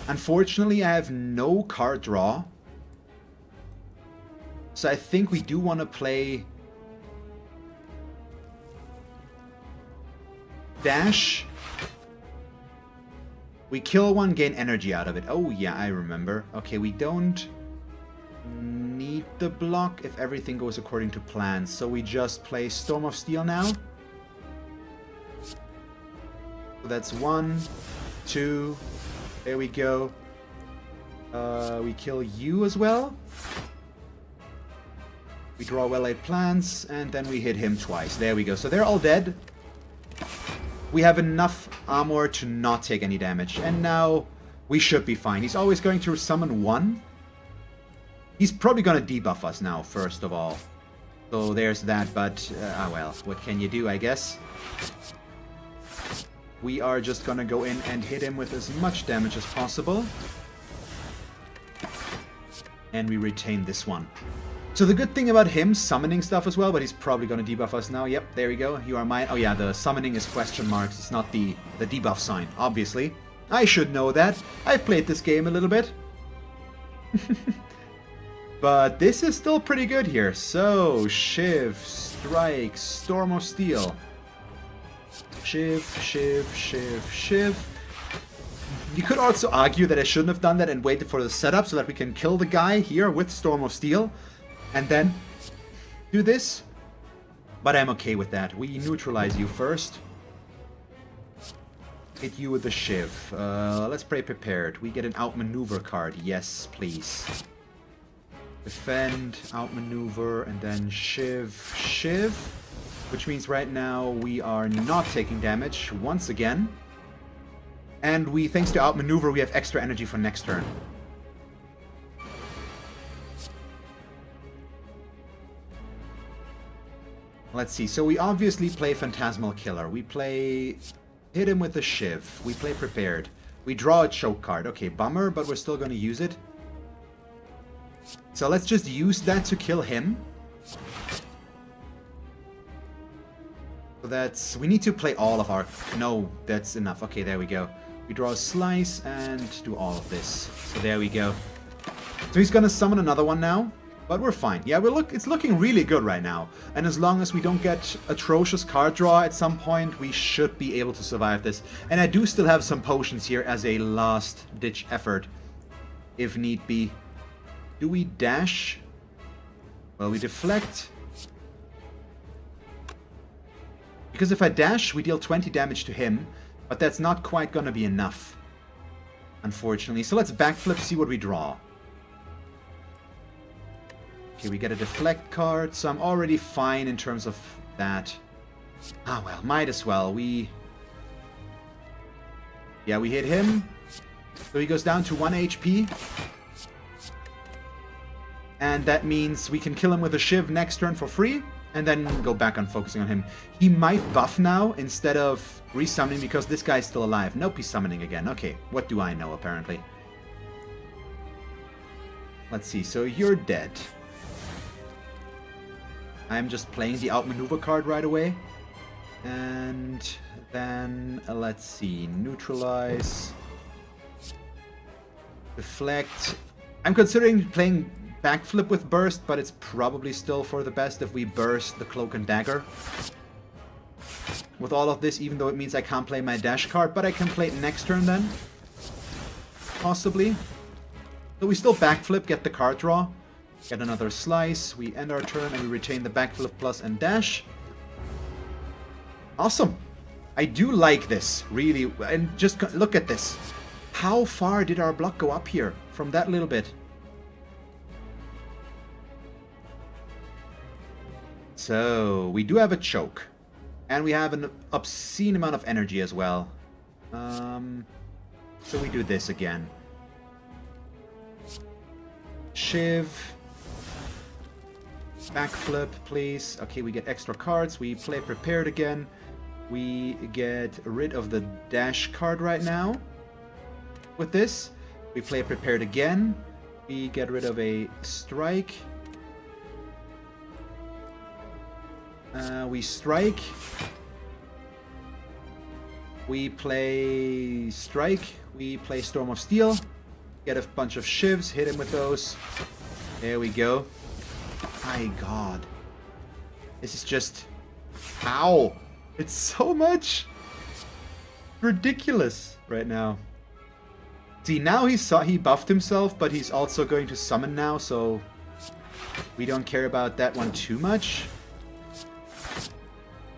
Speaker 1: Unfortunately, I have no card draw. So I think we do want to play... Dash. We kill one, gain energy out of it. Oh yeah, I remember. Okay, we don't need the block if everything goes according to plan. So we just play Storm of Steel now. So that's 1, 2. There we go. We kill you as well. We draw well-laid plans, and then we hit him twice. There we go. So they're all dead. We have enough armor to not take any damage. And now we should be fine. He's always going to summon 1. He's probably going to debuff us now, first of all. So there's that, but, well, what can you do, I guess? We are just going to go in and hit him with as much damage as possible. And we retain this one. So the good thing about him summoning stuff as well, but he's probably going to debuff us now. Yep, there we go. You are mine. Oh yeah, the summoning is question marks. It's not the debuff sign, obviously. I should know that. I've played this game a little bit. But this is still pretty good here. So, Shiv, Strike, Storm of Steel. Shiv, Shiv, Shiv, Shiv. You could also argue that I shouldn't have done that and waited for the setup so that we can kill the guy here with Storm of Steel. And then do this. But I'm okay with that. We neutralize you first. Hit you with the Shiv. Let's play prepared. We get an outmaneuver card. Yes, please. Defend, outmaneuver, and then Shiv, Shiv. Which means right now we are not taking damage once again. And we, thanks to outmaneuver, we have extra energy for next turn. Let's see, so we obviously play Phantasmal Killer. We play... Hit him with a Shiv. We play Prepared. We draw a choke card. Okay, bummer, but we're still going to use it. So let's just use that to kill him. So that's... We need to play all of our... No, that's enough. Okay, there we go. We draw a Slice and do all of this. So there we go. So he's going to summon another one now. But we're fine. Yeah, it's looking really good right now. And as long as we don't get atrocious card draw at some point, we should be able to survive this. And I do still have some potions here as a last-ditch effort, if need be. Do we dash? Well, we deflect. Because if I dash, we deal 20 damage to him. But that's not quite going to be enough, unfortunately. So let's backflip, see what we draw. Okay, we get a deflect card, so I'm already fine in terms of that. Ah, well, might as well. Yeah, we hit him. So he goes down to 1 HP. And that means we can kill him with a Shiv next turn for free. And then go back on focusing on him. He might buff now instead of resummoning because this guy's still alive. Nope, he's summoning again. Okay, what do I know, apparently? Let's see, so you're dead. I'm just playing the outmaneuver card right away. And then, let's see, neutralize. Deflect. I'm considering playing backflip with burst, but it's probably still for the best if we burst the cloak and dagger. With all of this, even though it means I can't play my dash card, but I can play it next turn then. Possibly. So we still backflip, get the card draw. Get another slice, we end our turn and we retain the backflip plus and dash. Awesome. I do like this, really. And just look at this. How far did our block go up here from that little bit? So, we do have a choke. And we have an obscene amount of energy as well. So we do this again. Shiv. Backflip, please. Okay, we get extra cards. We play prepared again. We get rid of the dash card right now. With this, we play prepared again. We get rid of a strike. We strike. We play strike. We play Storm of Steel. Get a bunch of shivs. Hit him with those. There we go. My god. This is just... Ow! It's so much! Ridiculous right now. See, now he buffed himself, but he's also going to summon now, so... We don't care about that one too much.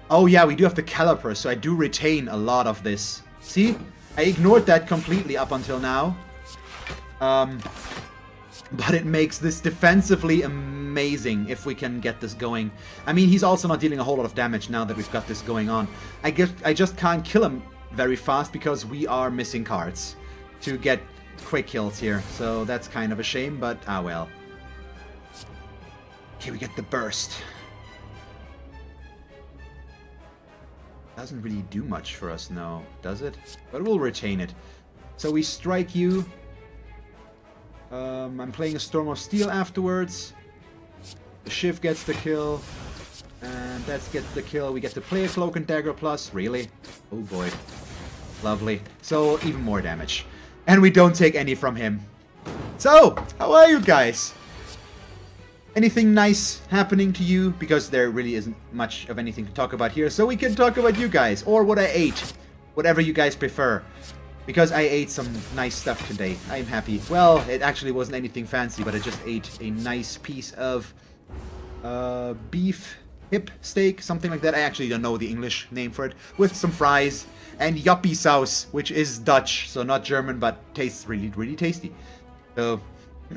Speaker 1: Oh yeah, we do have the caliper, so I do retain a lot of this. See? I ignored that completely up until now. But it makes this defensively amazing if we can get this going. I mean, he's also not dealing a whole lot of damage now that we've got this going on. I just can't kill him very fast because we are missing cards to get quick kills here. So that's kind of a shame, but ah well. Okay, we get the burst. Doesn't really do much for us, no, does it? But we'll retain it. So we strike you. I'm playing a Storm of Steel afterwards. The Shiv gets the kill. And that gets the kill. We get to play a Cloak and Dagger plus. Really? Oh boy. Lovely. So, even more damage. And we don't take any from him. So, how are you guys? Anything nice happening to you? Because there really isn't much of anything to talk about here. So we can talk about you guys. Or what I ate. Whatever you guys prefer. Because I ate some nice stuff today. I'm happy. Well, it actually wasn't anything fancy, but I just ate a nice piece of beef hip steak, something like that. I actually don't know the English name for it. With some fries and yuppie sauce, which is Dutch, so not German, but tastes really, really tasty. So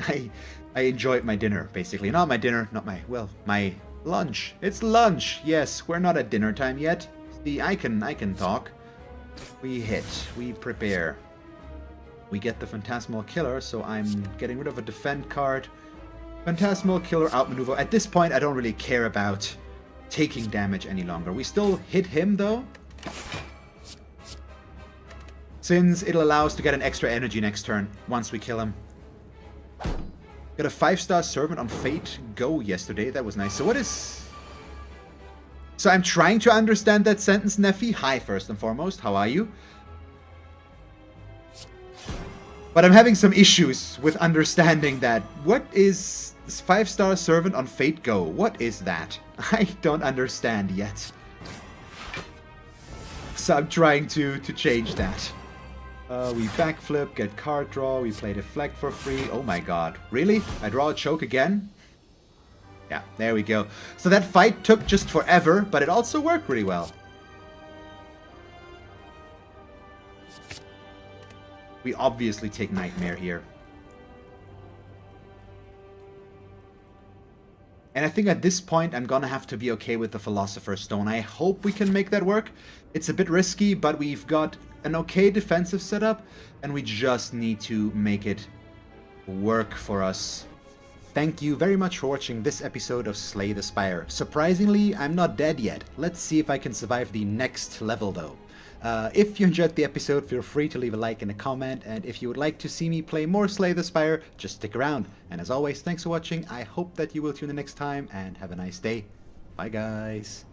Speaker 1: I enjoyed my dinner, basically. Not my dinner, not my, well, my lunch. It's lunch. Yes, we're not at dinner time yet. See, I can talk. We hit. We prepare. We get the Phantasmal Killer, so I'm getting rid of a defend card. Phantasmal Killer outmaneuver. At this point, I don't really care about taking damage any longer. We still hit him, though. Since it'll allow us to get an extra energy next turn, once we kill him. Got a 5-star Servant on Fate Go yesterday. That was nice. So what is... So I'm trying to understand that sentence, Neffy. Hi, first and foremost. How are you? But I'm having some issues with understanding that. What is this 5-star Servant on Fate Go? What is that? I don't understand yet. So I'm trying to change that. We backflip, get card draw. We play Deflect for free. Oh my god. Really? I draw a choke again? Yeah, there we go. So that fight took just forever, but it also worked really well. We obviously take Nightmare here. And I think at this point I'm gonna have to be okay with the Philosopher's Stone. I hope we can make that work. It's a bit risky, but we've got an okay defensive setup, and we just need to make it work for us. Thank you very much for watching this episode of Slay the Spire. Surprisingly, I'm not dead yet. Let's see if I can survive the next level though. If you enjoyed the episode, feel free to leave a like and a comment, and if you would like to see me play more Slay the Spire, just stick around. And as always, thanks for watching. I hope that you will tune in next time, and have a nice day. Bye guys.